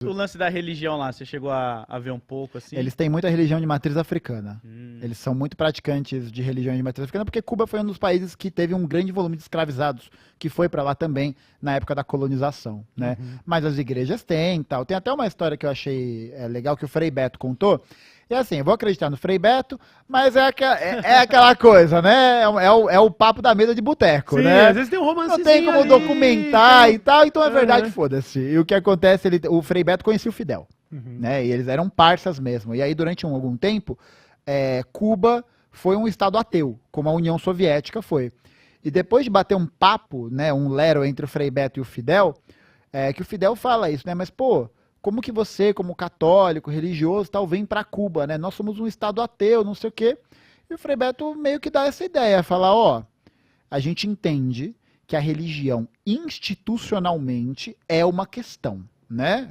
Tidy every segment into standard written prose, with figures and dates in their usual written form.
O lance da religião lá, você chegou a ver um pouco assim? Eles têm muita religião de matriz africana. Eles são muito praticantes de religião de matriz africana, porque Cuba foi um dos países que teve um grande volume de escravizados, que foi para lá também na época da colonização, né? Mas as igrejas têm, tal. Tem até uma história que eu achei legal, que o Frei Beto contou. E assim, eu vou acreditar no Frei Beto, mas é aquela coisa, né? É o papo da mesa de boteco, Sim, né? às vezes tem um romancezinho Não tem como ali, documentar e tal, então é Uhum. verdade, foda-se. E o que acontece, o Frei Beto conhecia o Fidel, né? E eles eram parças mesmo. E aí, durante algum tempo, Cuba foi um estado ateu, como a União Soviética foi. E depois de bater um papo, né, um lero entre o Frei Beto e o Fidel, que o Fidel fala isso, né? Mas, pô, como que você, como católico, religioso, tal, vem para Cuba, né? Nós somos um estado ateu, não sei o quê. E o Frei Beto meio que dá essa ideia, fala, ó, a gente entende que a religião institucionalmente é uma questão, né?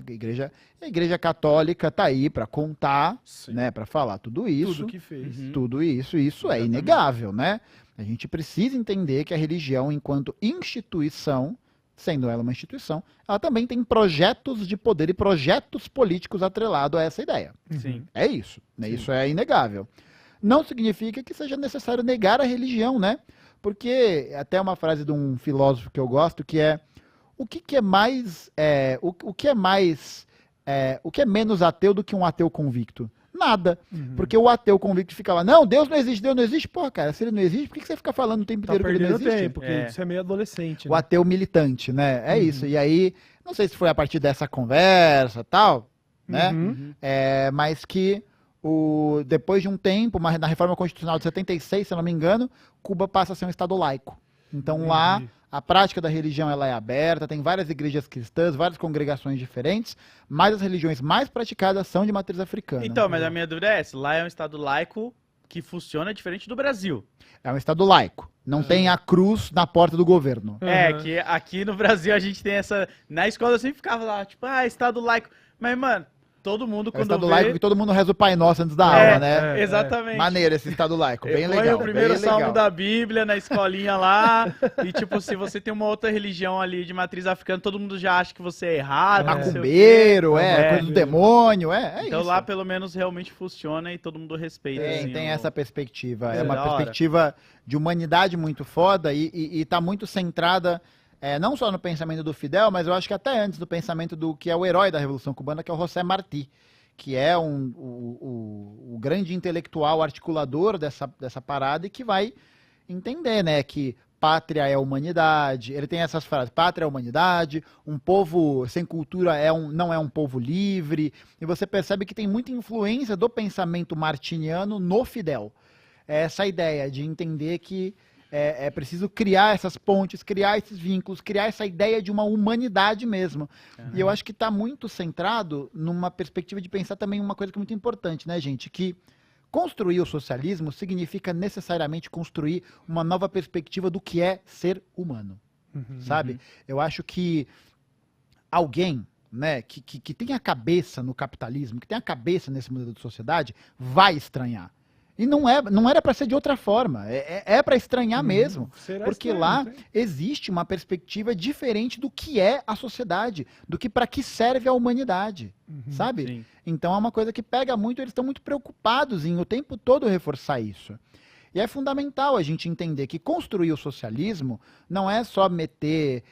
A igreja católica tá aí para contar, Sim. né, para falar tudo isso. Tudo que fez. Tudo isso é Exatamente. inegável, né? A gente precisa entender que a religião, enquanto instituição, sendo ela uma instituição, ela também tem projetos de poder e projetos políticos atrelados a essa ideia. Sim. É isso, né? Isso é inegável. Não significa que seja necessário negar a religião, né? Porque até uma frase de um filósofo que eu gosto, que é o que é mais o que é menos ateu do que um ateu convicto? Nada. Porque o ateu convicto fica lá, não, Deus não existe. Porra, cara, se ele não existe, por que você fica falando o tempo Tá inteiro que ele não perdendo existe? tempo, porque isso é meio adolescente. O ateu militante, né? É isso. E aí, não sei se foi a partir dessa conversa tal, né? Mas que depois de um tempo, na Reforma Constitucional de 76, se eu não me engano, Cuba passa a ser um estado laico. Então lá, a prática da religião ela é aberta, tem várias igrejas cristãs, várias congregações diferentes, mas as religiões mais praticadas são de matriz africana. Então, mas a minha dúvida é essa. Lá é um estado laico que funciona diferente do Brasil. É um estado laico. Não tem a cruz na porta do governo. Que aqui no Brasil a gente tem essa... Na escola eu sempre ficava lá, tipo, estado laico. Mas, mano, todo mundo É o quando estado vê... laico que todo mundo reza o Pai Nosso antes da aula, né? Exatamente. Maneiro esse estado laico, bem Põe legal. o primeiro bem salmo legal. da Bíblia na escolinha lá. E, tipo, se você tem uma outra religião ali de matriz africana, todo mundo já acha que você é errado. não sei o quê. Macumbeiro, coisa do demônio, Então isso. lá pelo menos realmente funciona e todo mundo respeita. assim, Tem essa perspectiva. É Da uma hora. perspectiva de humanidade muito foda e tá muito centrada não só no pensamento do Fidel, mas eu acho que até antes do pensamento do que é o herói da Revolução Cubana, que é o José Martí, que é o grande intelectual articulador dessa parada e que vai entender, né, que pátria é humanidade. Ele tem essas frases: pátria é humanidade, um povo sem cultura não é um povo livre. E você percebe que tem muita influência do pensamento martiniano no Fidel. Essa ideia de entender que é preciso criar essas pontes, criar esses vínculos, criar essa ideia de uma humanidade mesmo. E eu acho que está muito centrado numa perspectiva de pensar também uma coisa que é muito importante, né, gente? Que construir o socialismo significa necessariamente construir uma nova perspectiva do que é ser humano, sabe? Eu acho que alguém, né, que tem a cabeça no capitalismo, que tem a cabeça nesse modelo de sociedade, vai estranhar. E não era para ser de outra forma, é para estranhar mesmo, porque estranho, lá né? existe uma perspectiva diferente do que é a sociedade, do que para que serve a humanidade, sabe? Sim. Então é uma coisa que pega muito, eles estão muito preocupados em o tempo todo reforçar isso. E é fundamental a gente entender que construir o socialismo não é só meter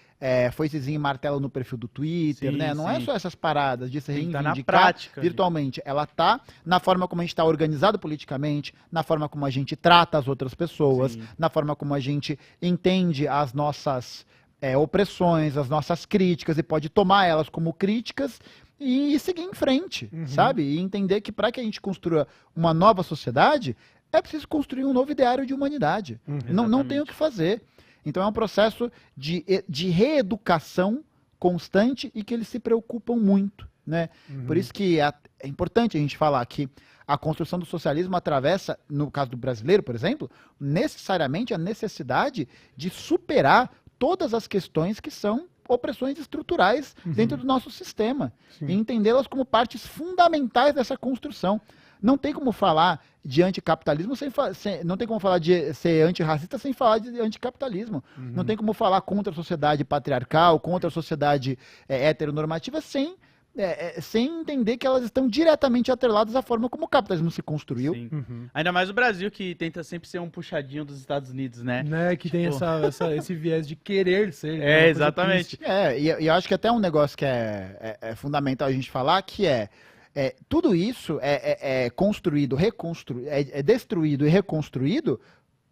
foicezinho e martelo no perfil do Twitter, Sim, né? Não é sim. só essas paradas de se Tem que tá na reivindicar prática, virtualmente. Ela tá na forma como a gente está organizado politicamente, na forma como a gente trata as outras pessoas, Sim. na forma como a gente entende as nossas opressões, as nossas críticas e pode tomar elas como críticas e seguir em frente, sabe? E entender que para que a gente construa uma nova sociedade, é preciso construir um novo ideário de humanidade. Não tem o que fazer. Então é um processo de reeducação constante e que eles se preocupam muito, né? Por isso que é importante a gente falar que a construção do socialismo atravessa, no caso do brasileiro, por exemplo, necessariamente a necessidade de superar todas as questões que são opressões estruturais dentro do nosso sistema e entendê-las como partes fundamentais dessa construção. Não tem como falar de anticapitalismo não tem como falar de ser antirracista sem falar de anticapitalismo. Não tem como falar contra a sociedade patriarcal, contra a sociedade heteronormativa sem sem entender que elas estão diretamente atreladas à forma como o capitalismo se construiu. Sim. Uhum. Ainda mais o Brasil, que tenta sempre ser um puxadinho dos Estados Unidos, né? Né, que tem esse viés de querer ser. Né, uma É, coisa exatamente. triste. E eu acho que até um negócio que é fundamental a gente falar, que tudo isso é construído, é destruído e reconstruído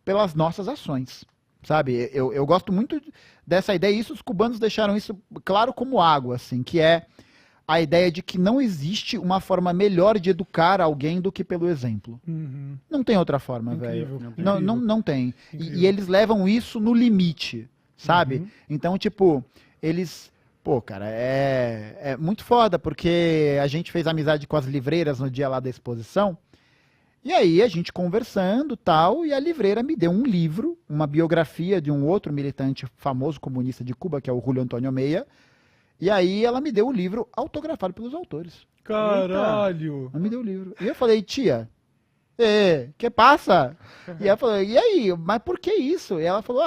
pelas nossas ações, sabe? Eu gosto muito dessa ideia, e isso os cubanos deixaram isso claro como água, assim, que é a ideia de que não existe uma forma melhor de educar alguém do que pelo exemplo. Uhum. Não tem outra forma, Incrível, velho. incrível. Não tem. Incrível. E eles levam isso no limite, sabe? Uhum. Então, tipo, eles... Pô, cara, é muito foda, porque a gente fez amizade com as livreiras no dia lá da exposição, e aí a gente conversando tal, e a livreira me deu um livro, uma biografia de um outro militante famoso comunista de Cuba, que é o Julio Antônio Meia, e aí ela me deu o livro autografado pelos autores. Caralho! Ela me deu o livro. E eu falei, tia, que passa? E ela falou, e aí, mas por que isso? E ela falou,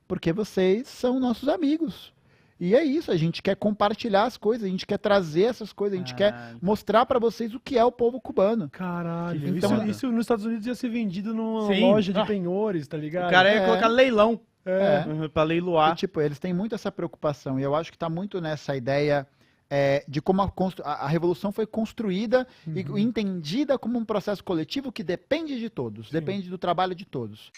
porque vocês são nossos amigos. E é isso, a gente quer compartilhar as coisas, a gente quer trazer essas coisas, a gente quer mostrar pra vocês o que é o povo cubano. Caralho, Então- isso nos Estados Unidos ia ser vendido numa Sim. loja de penhores, tá ligado? O cara ia É. colocar leilão É. pra E, leiloar. tipo, eles têm muito essa preocupação, e eu acho que tá muito nessa ideia de como a revolução foi construída e entendida como um processo coletivo que depende de todos, depende do trabalho de todos.